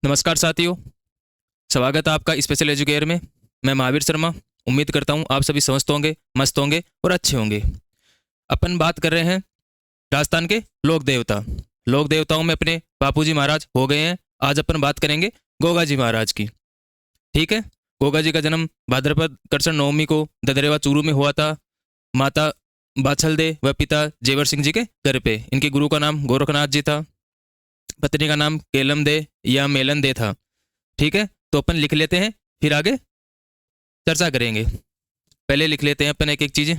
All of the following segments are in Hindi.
नमस्कार साथियों। स्वागत है आपका स्पेशल एजुकेयर में। मैं महावीर शर्मा। उम्मीद करता हूँ आप सभी स्वस्थ होंगे, मस्त होंगे और अच्छे होंगे। अपन बात कर रहे हैं राजस्थान के लोक देवता। लोक देवताओं में अपने बापूजी महाराज हो गए हैं। आज अपन बात करेंगे गोगा जी महाराज की। ठीक है। गोगा जी का जन्म भाद्रपद कृष्ण नवमी को ददरेवा चूरू में हुआ था। माता बाछल दे व पिता जेवर सिंह जी के घर पे। इनके गुरु का नाम गोरखनाथ जी था। पत्नी का नाम केलम दे या मेलन दे था। ठीक है, तो अपन लिख लेते हैं, फिर आगे चर्चा करेंगे। पहले लिख लेते हैं अपन एक एक चीजें।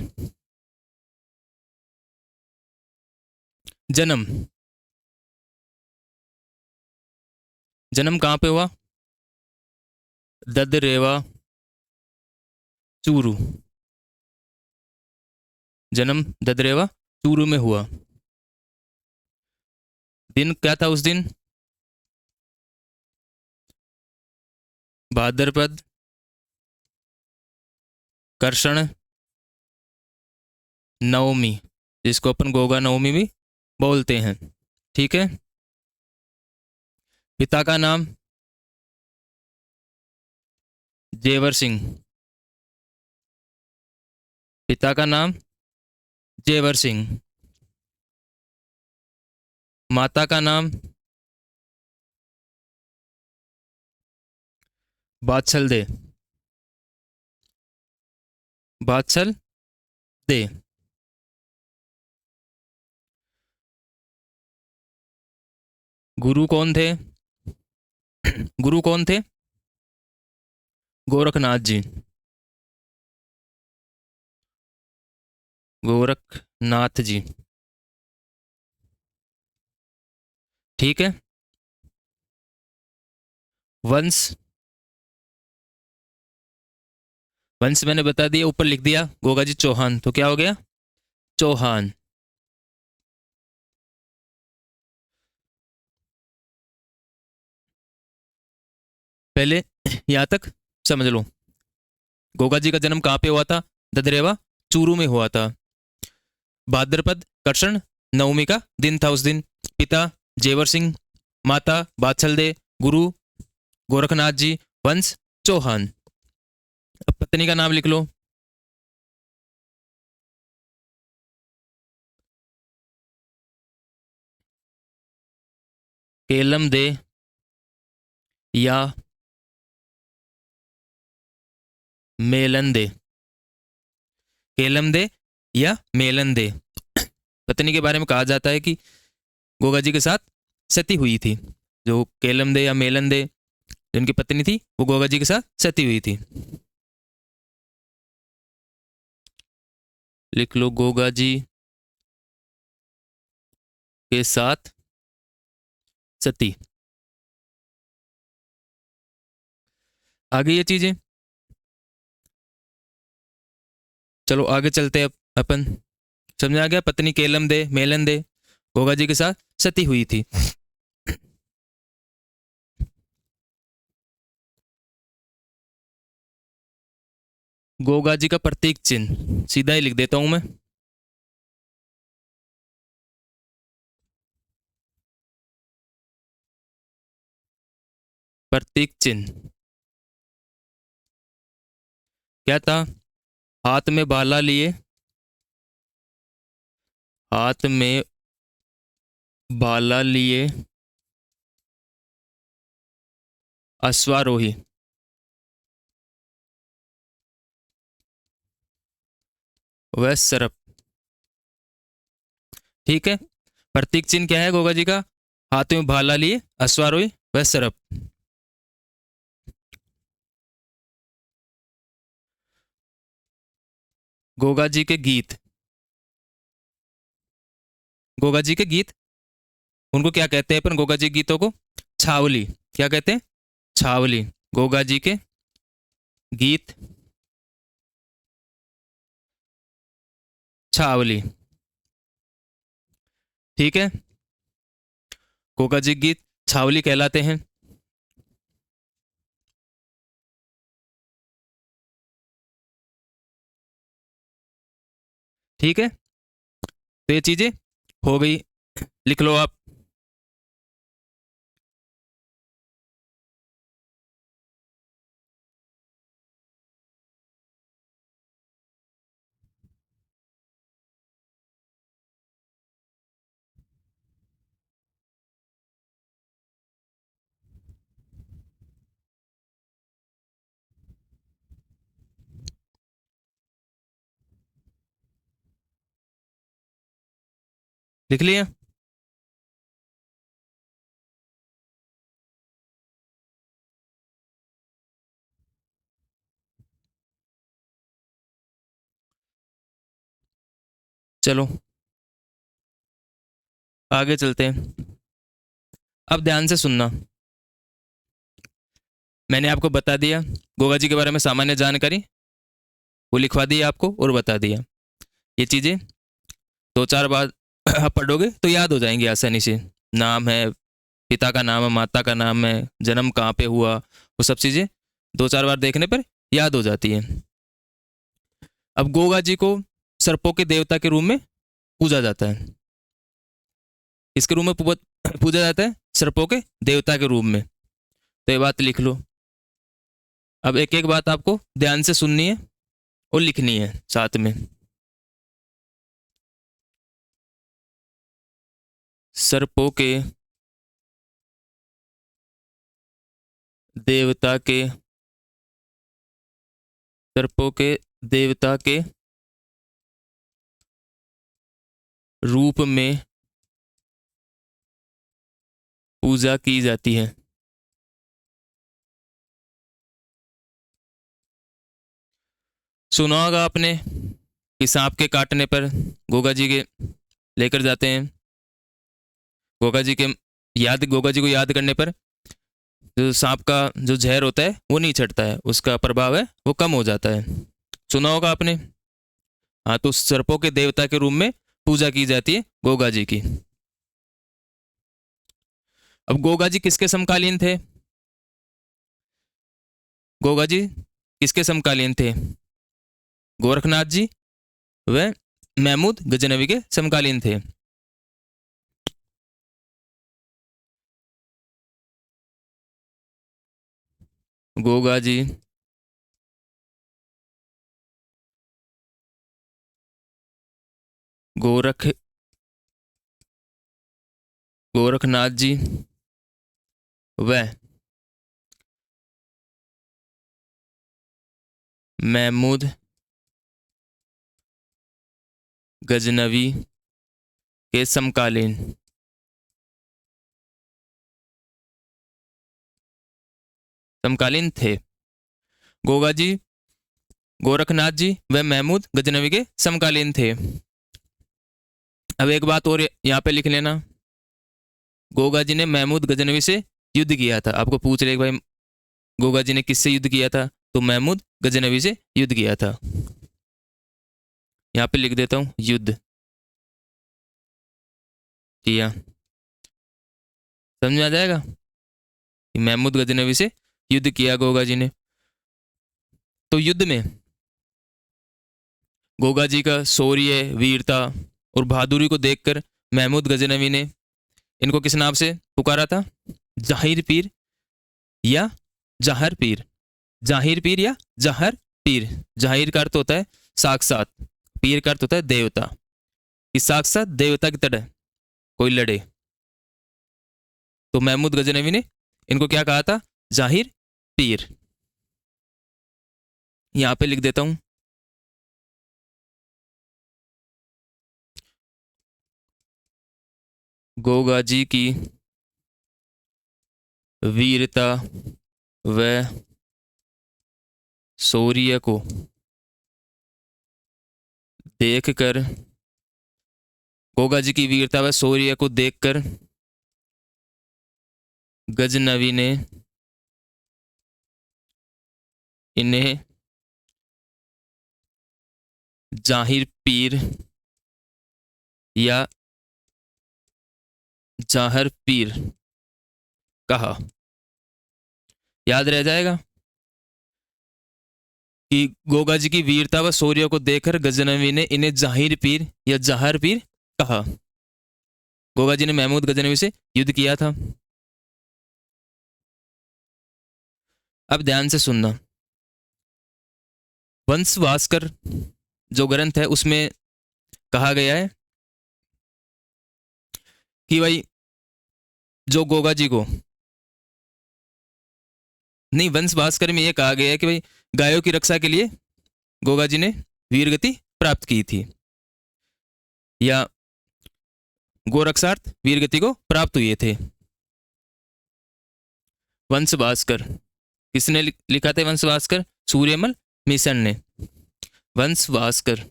जन्म। जन्म कहाँ पे हुआ? ददरेवा चूरू। जन्म ददरेवा चूरू में हुआ। दिन क्या था उस दिन? भाद्रपद कृष्ण नवमी, जिसको अपन गोगा नवमी भी बोलते हैं। ठीक है। पिता का नाम जेवर सिंह। पिता का नाम जेवर सिंह। माता का नाम बाछल दे। बाछल दे। गुरु कौन थे? गुरु कौन थे? गोरखनाथ जी। गोरखनाथ जी। ठीक है। वंश। वंश मैंने बता दिया, ऊपर लिख दिया गोगा जी चौहान, तो क्या हो गया? चौहान। पहले यहां तक समझ लो। गोगा जी का जन्म कहाँ पे हुआ था? ददरेवा चूरू में हुआ था। भाद्रपद कृष्ण नवमी का दिन था उस दिन। पिता जेवर सिंह, माता बाछल दे, गुरु गोरखनाथ जी, वंश चौहान। अब पत्नी का नाम लिख लो। केलम दे या मेलन दे। केलम दे या मेलन दे। पत्नी के बारे में कहा जाता है कि गोगा जी के साथ सती हुई थी। जो केलम दे या मेलन दे जिनकी पत्नी थी, वो गोगा जी के साथ सती हुई थी। लिख लो गोगा जी के साथ सती। आगे ये चीजें, चलो आगे चलते हैं अपन। समझ आ गया? पत्नी केलम दे मेलन दे गोगा जी के साथ सती हुई थी। गोगा जी का प्रतीक चिन्ह सीधा ही लिख देता हूं मैं। प्रतीक चिन्ह क्या था? हाथ में भाला लिए, हाथ में भाला लिए अश्वारोही व सरप। ठीक है। प्रतीक चिन्ह क्या है गोगा जी का? हाथ में भाला लिए अश्वारोही व सरप। गोगा जी के गीत। गोगा जी के गीत, उनको क्या कहते हैं अपन गोगा जी के गीतों को? छावली। क्या कहते हैं? छावली। गोगा जी के गीत छावली। ठीक है। गोगा जी के गीत छावली कहलाते हैं। ठीक है, तो ये चीजें हो गई। लिख लो आप। लिख लिया? चलो आगे चलते हैं। अब ध्यान से सुनना। मैंने आपको बता दिया गोगा जी के बारे में सामान्य जानकारी, वो लिखवा दी आपको और बता दिया। ये चीज़ें दो चार बार आप पढ़ोगे तो याद हो जाएंगी आसानी से। नाम है, पिता का नाम है, माता का नाम है, जन्म कहाँ पे हुआ, वो सब चीज़ें दो चार बार देखने पर याद हो जाती है। अब गोगा जी को सर्पों के देवता के रूप में पूजा जाता है। किसके रूप में पूजा जाता है? सर्पों के देवता के रूप में। तो ये बात लिख लो। अब एक एक बात आपको ध्यान से सुननी है और लिखनी है साथ में। सर्पों के देवता के, सर्पों के देवता के रूप में पूजा की जाती है। सुना होगा आपने कि सांप के काटने पर गोगा जी के लेकर जाते हैं, गोगा जी के गोगा जी को याद करने पर जो सांप का जो जहर होता है वो नहीं चढ़ता है, उसका प्रभाव है वो कम हो जाता है। सुना होगा आपने। हाँ, तो सर्पों के देवता के रूप में पूजा की जाती है गोगा जी की। अब गोगा जी किसके समकालीन थे? गोगा जी किसके समकालीन थे? गोरखनाथ जी व महमूद गजनवी के समकालीन थे। गोगा जी गोरखनाथ जी व महमूद गजनवी के समकालीन। समकालीन थे। गोगा जी गोरखनाथ जी व महमूद गजनवी के समकालीन थे। अब एक बात और यहाँ पे लिख लेना। गोगा जी ने महमूद गजनवी से युद्ध किया था। आपको पूछ रहे भाई गोगा जी ने किससे युद्ध किया था? तो महमूद गजनवी से युद्ध किया था। यहाँ पे लिख देता हूँ, युद्ध किया। समझ में आ जाएगा कि महमूद गजनवी से युद्ध किया गोगा जी ने। तो युद्ध में गोगा जी का शौर्य, वीरता और बहादुरी को देखकर महमूद गजनवी ने इनको किस नाम से पुकारा था? जाहिर पीर या जहर पीर। जाहिर पीर या जहर पीर। जाहिर का अर्थ होता है साक्षात, पीर का अर्थ होता है देवता। कि साक्षात देवता की तरह कोई लड़े। तो महमूद गजनवी ने इनको क्या कहा था? जाहिर पीर। यहां पे लिख देता हूं, गोगा जी की वीरता व शौर्य को देखकर, गोगा जी की वीरता व शौर्य को देखकर गजनवी ने इन्हें जाहिर पीर या जाहर पीर कहा। याद रह जाएगा कि गोगा जी की वीरता व शौर्य को देखकर गजनवी ने इन्हें जाहिर पीर या जाहर पीर कहा। गोगा जी ने महमूद गजनवी से युद्ध किया था। अब ध्यान से सुनना। वंशवासकर जो ग्रंथ है उसमें कहा गया है कि भाई जो गोगा जी को, नहीं, वंश भास्कर में यह कहा गया है कि भाई गायों की रक्षा के लिए गोगा जी ने वीरगति प्राप्त की थी, या गोरक्षार्थ वीरगति को प्राप्त हुए थे। वंश भास्कर, किसने लिखा था वंश भास्कर? सूर्यमल मिशन ने। वंश भास्कर,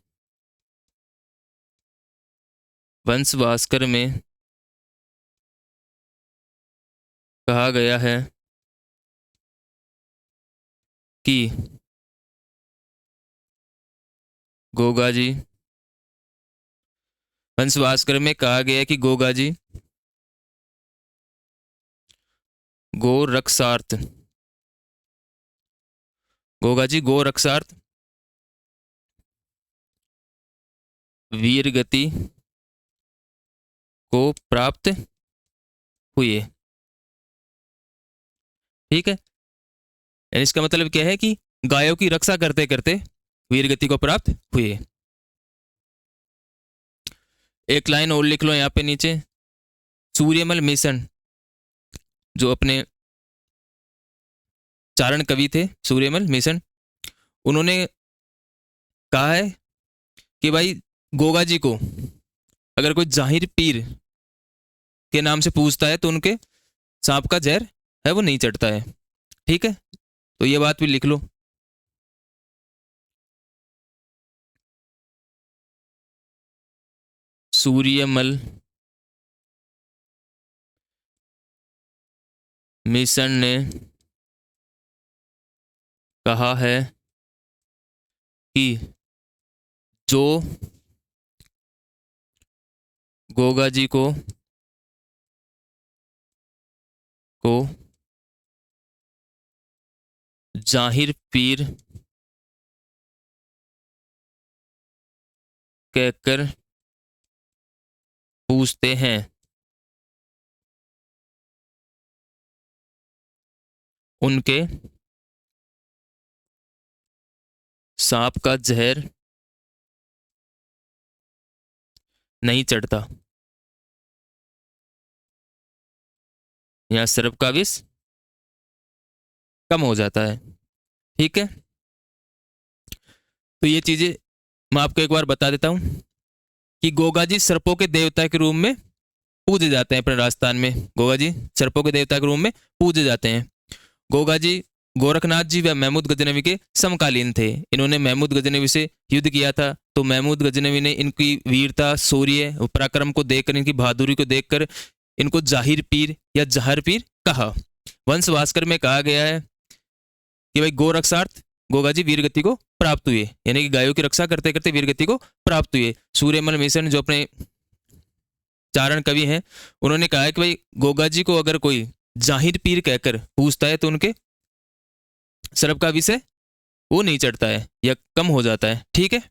वंश भास्कर में कहा गया है कि गोगा जी, वंश भास्कर में कहा गया कि गोगा जी गोरक्षार्थ, गोगा जी गोरक्षार्थ वीरगति को प्राप्त हुए। ठीक है, यानी इसका मतलब क्या है कि गायों की रक्षा करते करते वीरगति को प्राप्त हुए। एक लाइन और लिख लो यहाँ पे नीचे, सूर्यमल मिशन, जो अपने चारण कवि थे सूर्यमल मिशन, उन्होंने कहा है कि भाई गोगा जी को अगर कोई जाहिर पीर के नाम से पूछता है तो उनके सांप का जहर है वो नहीं चढ़ता है। ठीक है, तो ये बात भी लिख लो। सूर्यमल मिशन ने कहा है कि जो गोगा जी को जाहिर पीर कहकर पूछते हैं उनके सांप का जहर नहीं चढ़ता, यहाँ सर्प का विष कम हो जाता है। ठीक है, तो ये चीजें मैं आपको एक बार बता देता हूं कि गोगा जी सर्पों के देवता के रूप में पूजे जाते हैं। अपने राजस्थान में गोगा जी सर्पों के देवता के रूप में पूजे जाते हैं। गोगा जी गोरखनाथ जी व महमूद गजनवी के समकालीन थे। इन्होंने महमूद गजनवी से युद्ध किया था, तो महमूद गजनवी ने इनकी वीरता, शौर्य, पराक्रम को देखकर, इनकी बहादुरी को देखकर इनको जाहिर पीर या जहर पीर कहा। वंश भास्कर में कहा गया है कि भाई गोरक्षार्थ गोगा जी वीरगति को प्राप्त हुए, यानी कि गायों की रक्षा करते करते वीरगति को प्राप्त हुए। सूर्यमल मिशन जो अपने चारण कवि हैं, उन्होंने कहा है कि भाई गोगा जी को अगर कोई जाहिर पीर कहकर पूछता है तो उनके सर्प का विषय वो नहीं चढ़ता है या कम हो जाता है। ठीक है,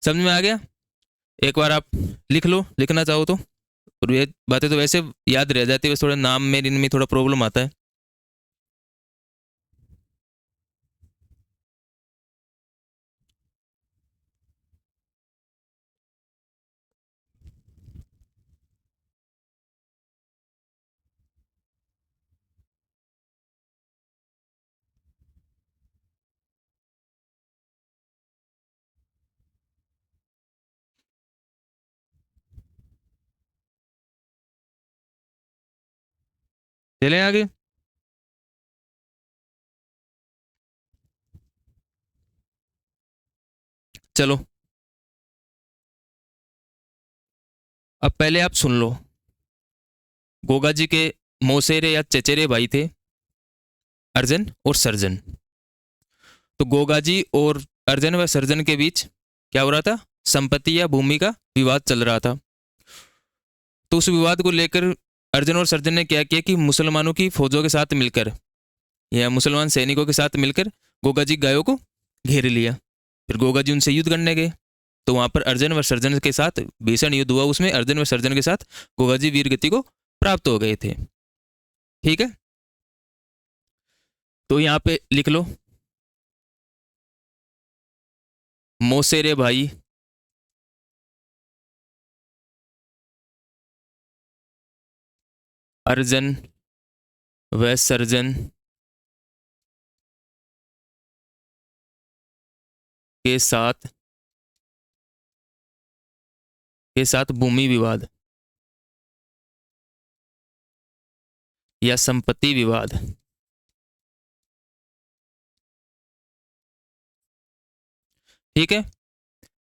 समझ में आ गया? एक बार आप लिख लो, लिखना चाहो तो, और ये बातें तो वैसे याद रह जाती है, बस थोड़ा नाम में इनमें थोड़ा प्रॉब्लम आता है। चलें आगे। चलो, अब पहले आप सुन लो। गोगा जी के मौसेरे या चचेरे भाई थे अर्जन और सर्जन। तो गोगा जी और अर्जन व सर्जन के बीच क्या हो रहा था? संपत्ति या भूमि का विवाद चल रहा था। तो उस विवाद को लेकर अर्जन और सर्जन ने क्या किया कि मुसलमानों की फौजों के साथ मिलकर या मुसलमान सैनिकों के साथ मिलकर गोगा जी गायों को घेर लिया। फिर गोगा जी उनसे युद्ध करने गए, तो वहां पर अर्जन व सर्जन के साथ भीषण युद्ध हुआ। उसमें अर्जन व सर्जन के साथ गोगा जी वीरगति को प्राप्त हो गए थे। ठीक है, तो यहाँ पे लिख लो, मौसेरे भाई अर्जन व सर्जन के साथ भूमि विवाद। या संपत्ति विवाद। ठीक है,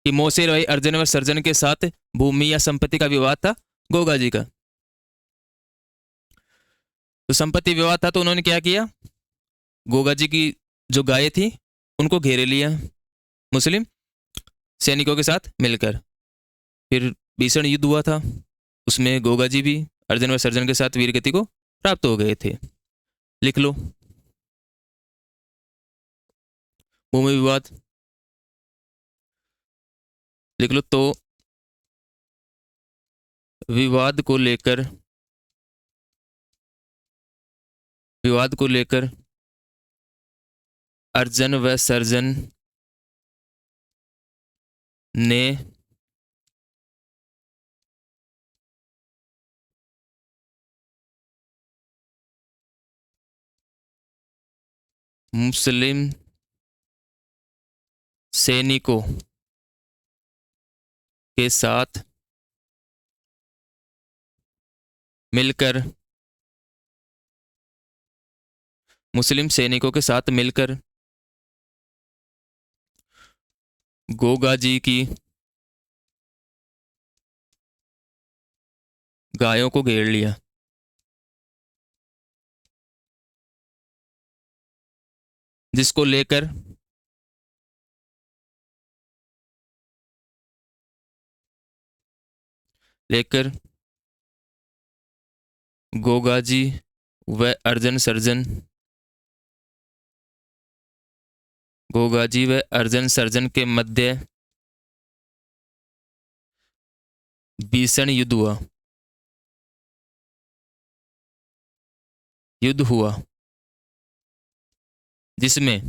कि मोसेर भाई अर्जुन व सर्जन के साथ भूमि या संपत्ति का विवाद था गोगा जी का। तो संपत्ति विवाद था तो उन्होंने क्या किया, गोगा जी की जो गाय थी उनको घेरे लिया मुस्लिम सैनिकों के साथ मिलकर। फिर भीषण युद्ध हुआ था, उसमें गोगा जी भी अर्जुन व सर्जन के साथ वीर गति को प्राप्त हो गए थे। लिख लो, भूमि विवाद लिख लो। तो विवाद को लेकर अर्जुन व सर्जन ने मुस्लिम सैनिकों के साथ मिलकर गोगा जी की गायों को घेर लिया। जिसको लेकर गोगा जी व अर्जुन सर्जन के मध्य भीषण युद्ध हुआ जिसमें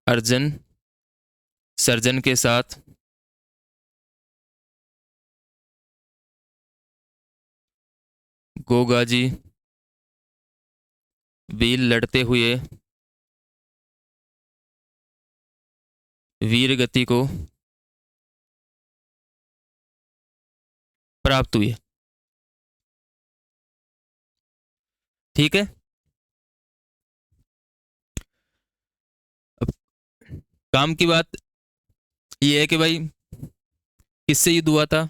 अर्जुन सर्जन के साथ गोगा जी वीर लड़ते हुए वीर गति को प्राप्त हुई। ठीक है, अब काम की बात यह है कि भाई किससे युद्ध हुआ था,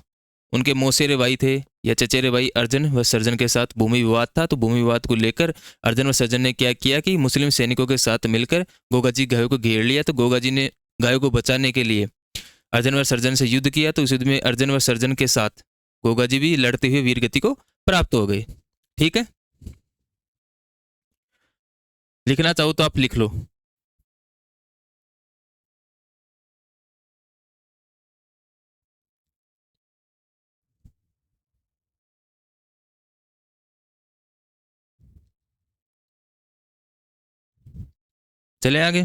उनके मौसेरे भाई थे या चचेरे भाई अर्जुन व सर्जन के साथ भूमि विवाद था। तो भूमि विवाद को लेकर अर्जुन व सर्जन ने क्या किया कि मुस्लिम सैनिकों के साथ मिलकर गोगा जी गायों को घेर लिया। तो गोगा जी ने गायों को बचाने के लिए अर्जुन व सर्जन से युद्ध किया। तो इस युद्ध में अर्जुन व सर्जन के साथ गोगा जी भी लड़ते हुए वीर गति को प्राप्त हो गए। ठीक है, लिखना चाहो तो आप लिख लो। चले आगे।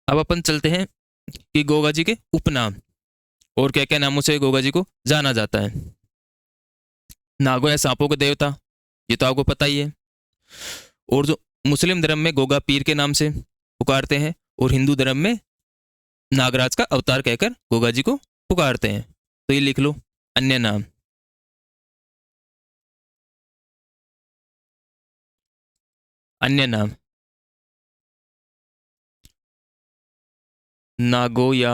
अब अपन चलते हैं कि गोगा जी के उपनाम और क्या क्या नामों से गोगा जी को जाना जाता है। नागो या सांपों के देवता, ये तो आपको पता ही है। और जो मुस्लिम धर्म में गोगा पीर के नाम से पुकारते हैं और हिंदू धर्म में नागराज का अवतार कहकर गोगा जी को पुकारते हैं। तो ये लिख लो, अन्य नाम। अन्य नाम नागो या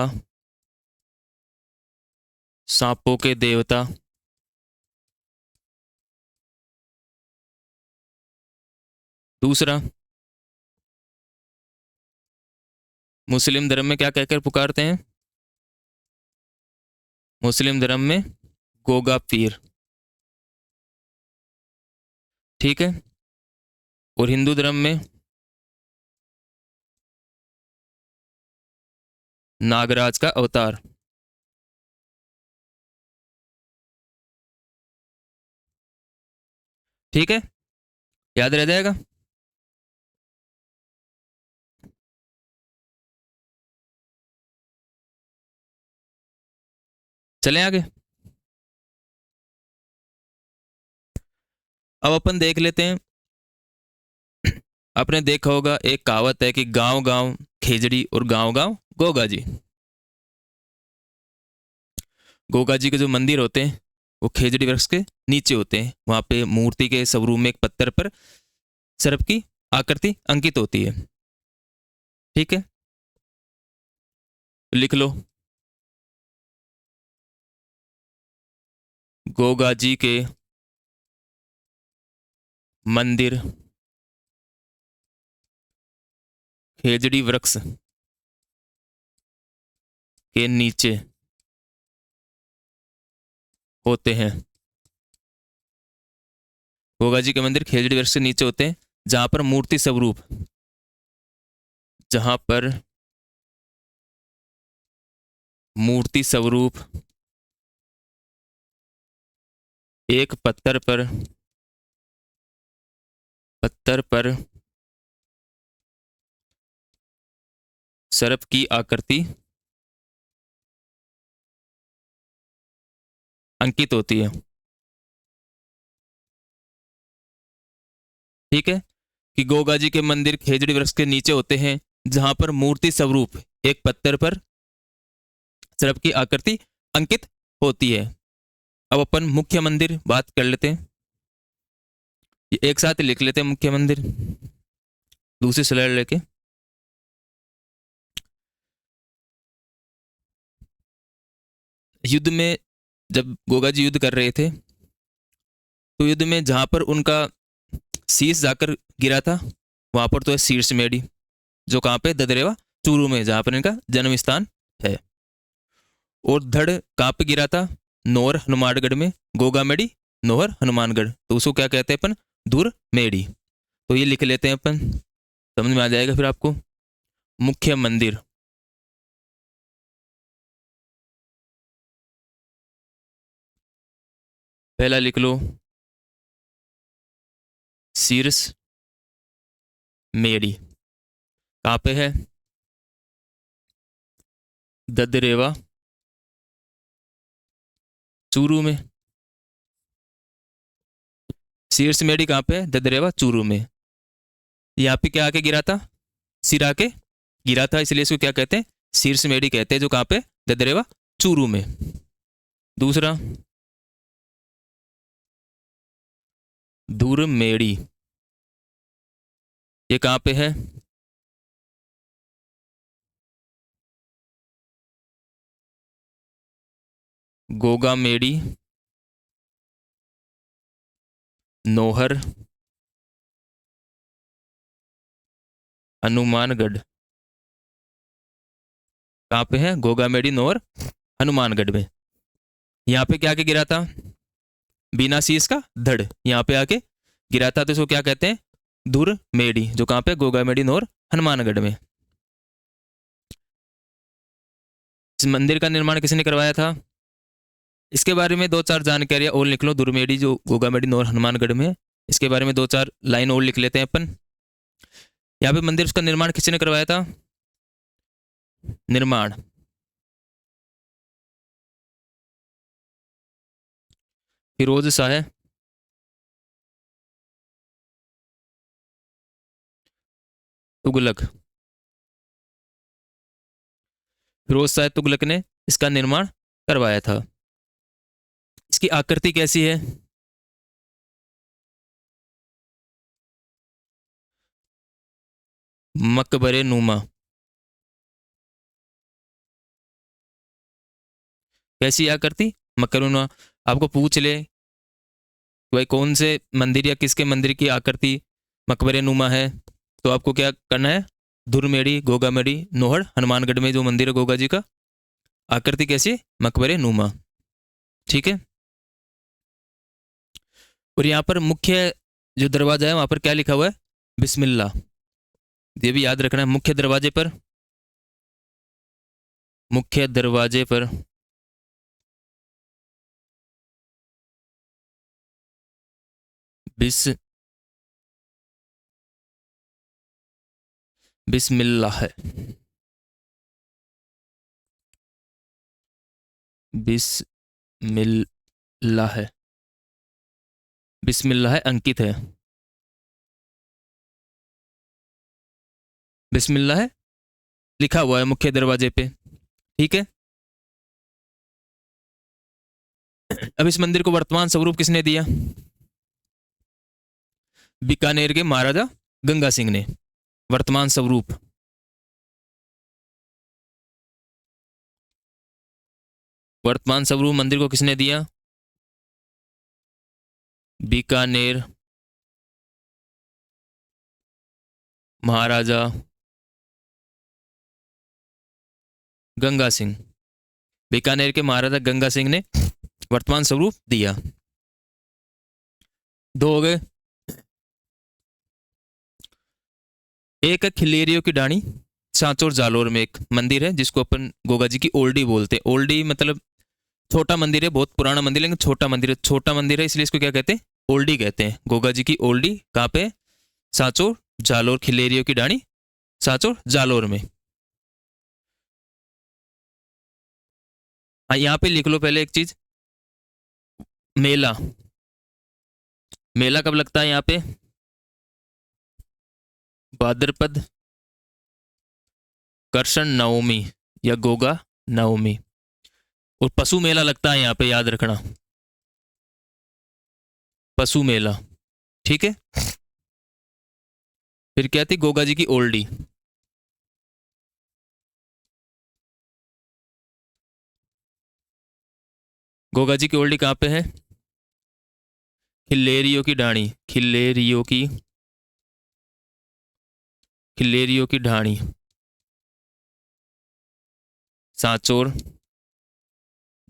सांपों के देवता, दूसरा मुस्लिम धर्म में क्या कहकर पुकारते हैं, मुस्लिम धर्म में गोगा पीर। ठीक है, और हिंदू धर्म में नागराज का अवतार। ठीक है, याद रह जाएगा। चलें आगे। अब अपन देख लेते हैं। आपने देखा होगा एक कहावत है कि गांव गांव खेजड़ी और गांव गांव गोगा जी। गोगा जी के जो मंदिर होते हैं वो खेजड़ी वृक्ष के नीचे होते हैं। वहां पे मूर्ति के स्वरूप में एक पत्थर पर सर्प की आकृति अंकित होती है। ठीक है, लिख लो। गोगा जी के मंदिर खेजड़ी वृक्ष के नीचे होते हैं। गोगा जी के मंदिर खेजड़ी वृक्ष के नीचे होते हैं जहां पर मूर्ति स्वरूप, जहां पर मूर्ति स्वरूप एक पत्थर पर सर्प की आकृति अंकित होती है। ठीक है, कि गोगा जी के मंदिर खेजड़ी वृक्ष के नीचे होते हैं जहां पर मूर्ति स्वरूप एक पत्थर पर सर्प की आकृति अंकित होती है। अब अपन मुख्य मंदिर बात कर लेते हैं। ये एक साथ ही लिख लेते हैं मुख्य मंदिर, दूसरी स्लाइड लेके। युद्ध में जब गोगा जी युद्ध कर रहे थे तो युद्ध में जहां पर उनका शीश जाकर गिरा था वहां पर तो है शीर्ष मेडी, जो कहाँ पे ददरेवा चूरू में, जहां पर इनका जन्म स्थान है। और धड़ कहाँ पे गिरा था? नौर हनुमानगढ़ में। गोगा मेडी नौहर हनुमानगढ़, तो उसको क्या कहते हैं अपन? दूर मेडी। तो ये लिख लेते हैं अपन, समझ में आ जाएगा फिर आपको। मुख्य मंदिर पहला लिख लो शीर्ष मेडी, कहाँ पे है? ददरेवा चूरू में। शीर्ष मेडी कहाँ पे है? ददरेवा चूरू में। यहाँ पे क्या आके गिरा था? सिर आके गिरा था, इसलिए इसको क्या कहते हैं? शीर्ष मेडी कहते हैं, जो कहाँ पे? ददरेवा चूरू में। दूसरा दूर मेडी, ये कहाँ पे है? गोगा मेडी नौहर हनुमानगढ़, कहाँ पे है? गोगा मेडी नौहर हनुमानगढ़ में। यहाँ पे क्या के गिरा था? बिना शीश का धड़ यहाँ पे आके गिरा था, तो इसको क्या कहते हैं? धुर मेडी, जो कहाँ पे? गोगा मेडी नौहर हनुमानगढ़ में। इस मंदिर का निर्माण किसने करवाया था? इसके बारे में दो चार जानकारियां और लिख लो। दुर्मेडी जो गोगा मेडी नौहर हनुमानगढ़ में है, इसके बारे में दो चार लाइन और लिख लेते हैं अपन। यहाँ पे मंदिर, उसका निर्माण किसने करवाया था? निर्माण फिरोज शाह तुगलक। फिरोज शाह तुगलक ने इसका निर्माण करवाया था। इसकी आकृति कैसी है? मकबरे नुमा। कैसी आकृति? मकबरे नुमा। आपको पूछ ले भाई कौन से मंदिर या किसके मंदिर की आकृति मकबरे नुमा है, तो आपको क्या करना है? धुरमेड़ी गोगामेड़ी नोहर हनुमानगढ़ में जो मंदिर है गोगा जी का, आकृति कैसी? मकबरे नुमा। ठीक है। और यहाँ पर मुख्य जो दरवाजा है वहां पर क्या लिखा हुआ है? बिस्मिल्लाह। ये भी याद रखना है। मुख्य दरवाजे पर बिस्मिल्लाह है। बिस्मिल्लाह है। बिस्मिल्लाह अंकित है। बिस्मिल्लाह लिखा हुआ है मुख्य दरवाजे पे। ठीक है। अब इस मंदिर को वर्तमान स्वरूप किसने दिया? बीकानेर के महाराजा गंगा सिंह ने वर्तमान स्वरूप। वर्तमान स्वरूप मंदिर को किसने दिया? बीकानेर महाराजा गंगा सिंह। बीकानेर के महाराजा गंगा सिंह ने वर्तमान स्वरूप दिया। दो हो गए। एक है खिलेरियों की ढाणी, सांचौर जालोर में एक मंदिर है जिसको अपन गोगा जी की ओल्डी बोलते हैं। ओल्डी मतलब छोटा मंदिर है, बहुत पुराना मंदिर, लेकिन छोटा मंदिर है। छोटा मंदिर है इसलिए इसको क्या कहते हैं? ओल्डी कहते हैं। गोगा जी की ओल्डी कहाँ पे? सांचौर जालोर। खिलेरियों की ढाणी सांचौर जालोर में। हाँ, यहाँ पे लिख लो पहले एक चीज। मेला। मेला कब लगता है यहाँ पे? भाद्रपद कृष्ण नवमी या गोगा नवमी। और पशु मेला लगता है यहाँ पे, याद रखना, पशु मेला। ठीक है। फिर क्या थी? गोगा जी की ओल्डी। गोगा जी की ओल्डी कहाँ पे है? खिलेरियों की ढाणी। खिलेरियों की ढाणी सांचौर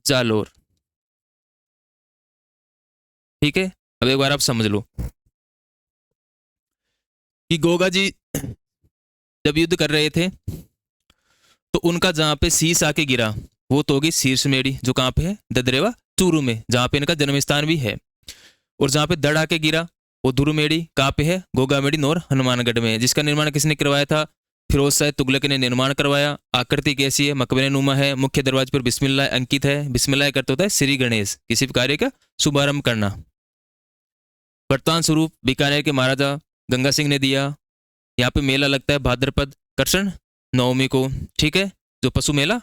जालोर। ठीक है। अब एक बार आप समझ लो कि गोगा जी जब युद्ध कर रहे थे तो उनका जहां पे शीश आके गिरा वो तो होगी शीर्ष मेड़ी, जो कहाँ पे है? ददरेवा चूरू में, जहां पे इनका जन्म स्थान भी है। और जहां पे दड़ आके गिरा वो धुरुमेड़ी कहाँ पे है? गोगामेड़ी नौर हनुमानगढ़ में है। जिसका निर्माण किसने करवाया था? फिरोज शाह तुगलक ने निर्माण करवाया। आकृति कैसी है? मकबरे नुमा है। मुख्य दरवाजे पर बिस्मिल्लाह अंकित है। बिस्मिल्लाह करते होता है श्री गणेश, किसी भी कार्य का शुभारंभ करना। वर्तमान स्वरूप बीकानेर के महाराजा गंगा सिंह ने दिया। यहाँ पे मेला लगता है भाद्रपद कृष्ण नवमी को। ठीक है। जो पशु मेला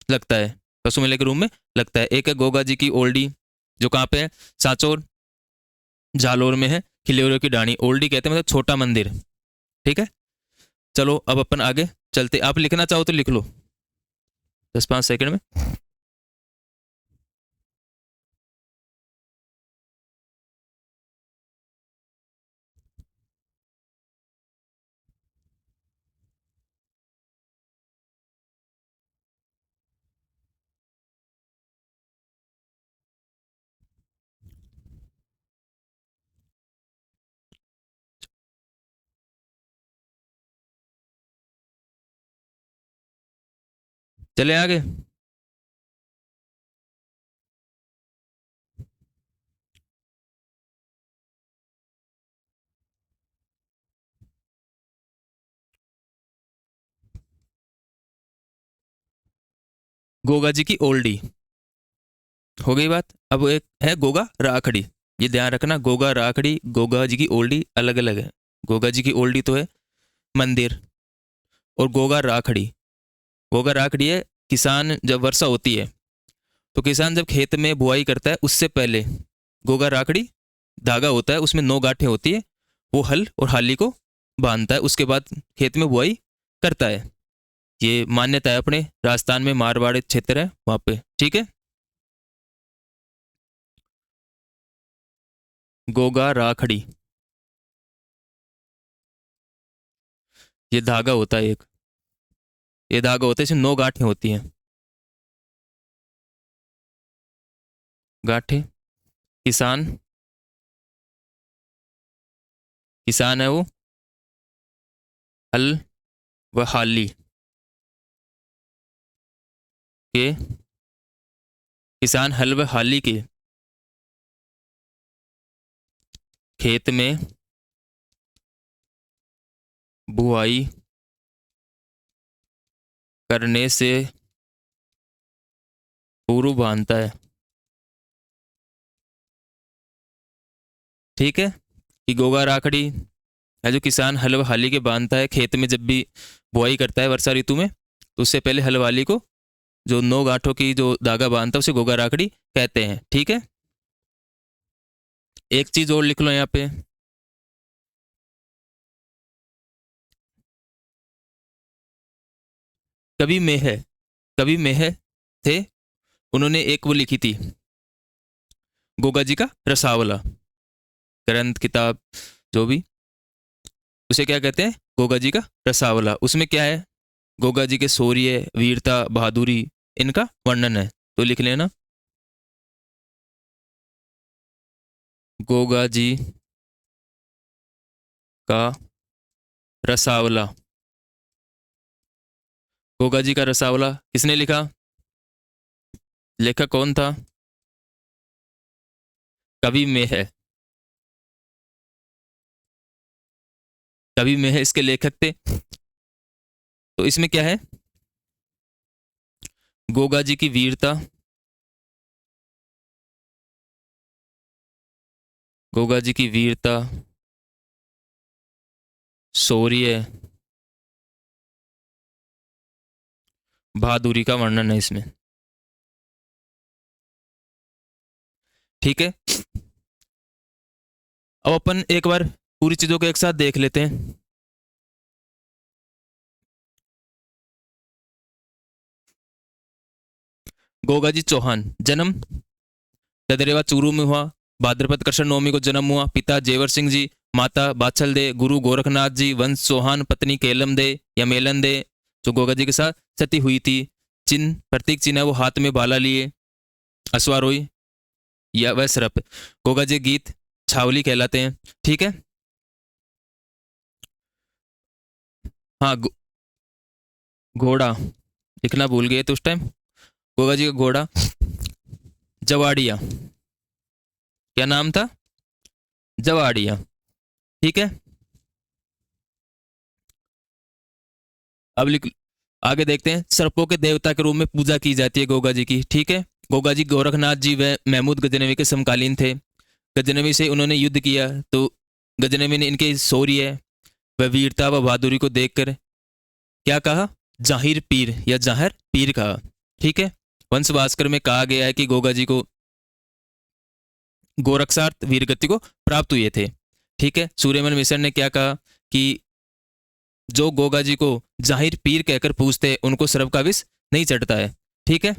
लगता है, पशु मेले के रूप में लगता है। एक है गोगा जी की ओल्डी, जो कहाँ पे है? सांचौर जालोर में है। खिलेरियों की ढाणी ओल्डी कहते हैं, मतलब छोटा मंदिर। ठीक है। चलो अब अपन आगे चलते। आप लिखना चाहो तो लिख लो 10-5 सेकंड में। चले आगे। गोगा जी की ओल्डी हो गई बात। अब एक है गोगा राखड़ी। ये ध्यान रखना, गोगा राखड़ी गोगा जी की ओल्डी अलग अलग है। गोगा जी की ओल्डी तो है मंदिर, और गोगा राखड़ी, गोगा राखड़ी है किसान जब वर्षा होती है तो किसान जब खेत में बुआई करता है उससे पहले गोगा राखड़ी धागा होता है, उसमें 9 गांठें होती है, वो हल और हाली को बांधता है, उसके बाद खेत में बुआई करता है। ये मान्यता है अपने राजस्थान में, मारवाड़ क्षेत्र है वहां पे। ठीक है। गोगा राखड़ी ये धागा होता है एक, ये धागा होता है, इसमें 9 गांठें होती हैं। गांठें। किसान, किसान है वो हल व हाली के, किसान हल व हाली के खेत में बुआई करने से पूर्व बांधता है। ठीक है, कि गोगा राखड़ी है जो किसान हलवाली के बांधता है खेत में जब भी बुआई करता है वर्षा ऋतु में, तो उससे पहले हलवाली को जो 9 गांठों की जो धागा बांधता है उसे गोगा राखड़ी कहते हैं। ठीक है, एक चीज और लिख लो यहाँ पे, कवि मेह, कवि मेह थे, उन्होंने एक वो लिखी थी गोगा जी का रसावला, ग्रंथ किताब जो भी, उसे क्या कहते हैं, गोगा जी का रसावला। उसमें क्या है, गोगा जी के शौर्य, वीरता, बहादुरी, इनका वर्णन है। तो लिख लेना, गोगा जी का रसावला। गोगा जी का रसावला किसने लिखा, लेखक कौन था, कवि में है, कवि में है इसके लेखक थे। तो इसमें क्या है, गोगा जी की वीरता, गोगा जी की वीरता, शौर्य, बहादुरी का वर्णन है इसमें। ठीक है, अब अपन एक बार पूरी चीजों को एक साथ देख लेते हैं। गोगा जी चौहान, जन्म ददरेवा चूरू में हुआ, भाद्रपद कृष्ण नवमी को जन्म हुआ। पिता जेवर सिंह जी, माता बाछल दे, गुरु गोरखनाथ जी, वंश चौहान, पत्नी केलम दे या मेलन दे, जो गोगा जी के साथ सती हुई थी। चिन्ह, प्रतीक चिन्ह है वो हाथ में भाला लिए, अश्वारोही या वह सरप। गोगा जी गीत छावली कहलाते हैं। ठीक है, हाँ घोड़ा लिखना भूल गए तो उस टाइम, गोगा जी का घोड़ा जवाड़िया, क्या नाम था, जवाड़िया। ठीक है, अब लिख, आगे देखते हैं। सर्पों के देवता के रूप में पूजा की जाती है गोगा जी की। ठीक है, गोगा जी गोरखनाथ जी व महमूद गजनवी के समकालीन थे। गजनवी से उन्होंने युद्ध किया, तो गजनवी ने इनके शौर्य व वीरता व बहादुरी को देखकर क्या कहा, जाहिर पीर या जाहिर पीर कहा। ठीक है, वंश भास्कर में कहा गया है कि गोगा जी को गोरक्षार्थ वीरगति को प्राप्त हुए थे। ठीक है, सूर्यमन मिश्र ने क्या कहा कि जो गोगा जी को जाहिर पीर कहकर पूछते हैं उनको सर्व का विष नहीं चढ़ता है। ठीक है,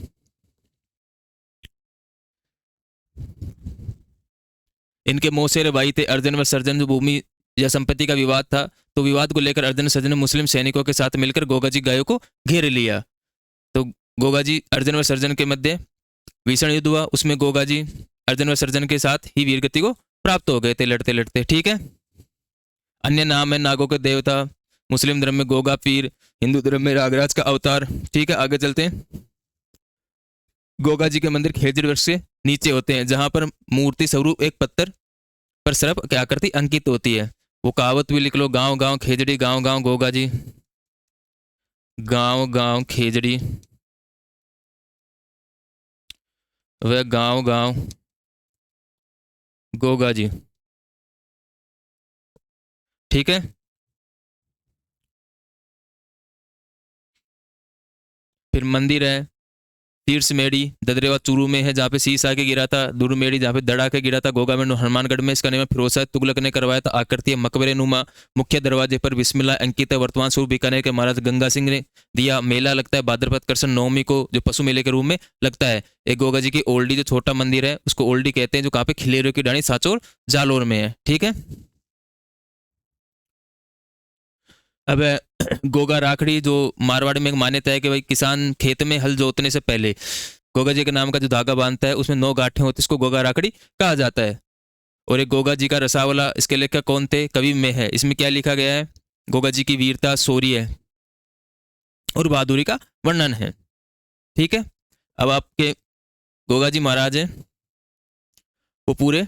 इनके मौसेरे भाई थे अर्जन व सर्जन, जो भूमि या संपत्ति का विवाद था, तो विवाद को लेकर अर्जन सर्जन ने मुस्लिम सैनिकों के साथ मिलकर गोगा जी गायों को घेर लिया। तो गोगा जी अर्जन व सर्जन के मध्य भीषण युद्ध हुआ, उसमें गोगा जी अर्जन व सर्जन के साथ ही वीरगति को प्राप्त हो गए थे लड़ते लड़ते। ठीक है, अन्य नाम है नागों के देवता, मुस्लिम धर्म में गोगा पीर, हिंदू धर्म में रागराज का अवतार। ठीक है, आगे चलते हैं। गोगा जी के मंदिर खेजड़ वृक्ष से नीचे होते हैं, जहां पर मूर्ति स्वरूप एक पत्थर पर सर्प की आकृति अंकित होती है। वो कहावत भी लिख लो, गांव गांव खेजड़ी, गांव गांव गोगा जी, गांव गांव खेजड़ी वह गांव गांव गोगा जी। ठीक है, फिर मंदिर है तीर्थ मेड़ी, ददरेवा चूरू में है जहाँ पे शीश आके गिरा था, दूर मेड़ी जहाँ पे दड़ा के गिरा था, गोगा में हनुमानगढ़ में इसका निर्माण फिरोज शाह तुगलक ने करवाया था। आकृति मकबरे नुमा, मुख्य दरवाजे पर बिस्मिल्लाह अंकित है। वर्तमान स्वरूप बीकानेर के महाराज गंगा सिंह ने दिया। मेला लगता है भाद्रपद कृष्ण नवमी को, जो पशु मेले के रूप में लगता है। एक गोगा जी की ओल्डी जो छोटा मंदिर है उसको ओल्डी कहते हैं, जो कहाँ पे खिलेरियों की डाणी साचोर जालोर में है। ठीक है, अब गोगा राखड़ी जो मारवाड़ में एक मान्यता है कि भाई किसान खेत में हल जोतने से पहले गोगा जी के नाम का जो धागा बांधता है उसमें 9 गांठें होती है, इसको गोगा राखड़ी कहा जाता है। और एक गोगा जी का रसावला, इसके लेखक कौन थे, कवि में है। इसमें क्या लिखा गया है, गोगा जी की वीरता, शौर्य और बहादुरी का वर्णन है। ठीक है, अब आपके गोगा जी महाराज हैं वो पूरे